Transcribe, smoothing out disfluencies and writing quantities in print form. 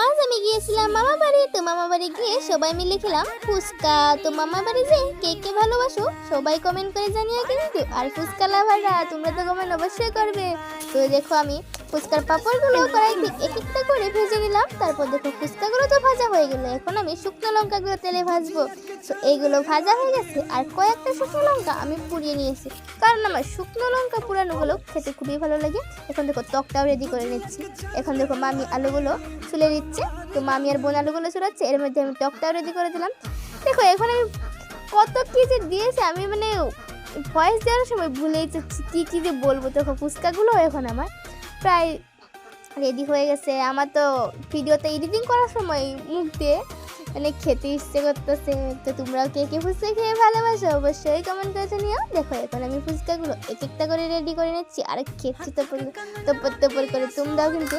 আজ আমি গিয়েছিলাম মামা বাড়ি। তো মামা বাড়ি গিয়ে সবাই মিলে খেলাম ফুচকা। তো মামা বাড়ি যে কে কে ভালোবাসো সবাই কমেন্ট করে জানিও কিন্তু। আর ফুচকা লাভাররা তোমরা তো কমেন্ট অবশ্যই করবে। তো দেখো আমি ফুচকার পাপড়গুলো কড়াইতে এক একটা করে ভেজে নিলাম। তারপর দেখো ফুচকাগুলো তো ভাজা হয়ে গেল, এখন আমি শুকনো লঙ্কাগুলো তেলে ভাজবো। তো এইগুলো ভাজা হয়ে গেছে আর কয়েকটা শুকনো লঙ্কা আমি পুড়িয়ে নিয়েছি, কারণ আমার শুকনো লঙ্কা পুরানোগুলো খেতে খুবই ভালো লাগে। এখন দেখো টকটাও রেডি করে নিচ্ছি। এখন দেখো মামি আলুগুলো ছুলে দিচ্ছে। তো মামি আর বোন আলুগুলো ছুলাচ্ছে, এর মধ্যে আমি টকটাও রেডি করে দিলাম। দেখো এখন আমি কত কী যে দিয়েছে, আমি মানে ভয়েস দেওয়ার সময় ভুলেই যাচ্ছি কী কী যে বলবো। দেখো ফুচকাগুলো এখন আমার প্রায় রেডি হয়ে গেছে। আমার তো ভিডিওতে এডিটিং করার সময় মুখ দিয়ে মানে খেতে ইচ্ছে করতেছে। তো তোমরাও কে কে ফুচকা খেয়ে ভালোবাসো অবশ্যই কমেন্ট করে জানিও। দেখো এখন আমি ফুচকাগুলো এক একটা করে রেডি করে নিচ্ছি আর খেচ্ছি তো করে তোমরাও কিন্তু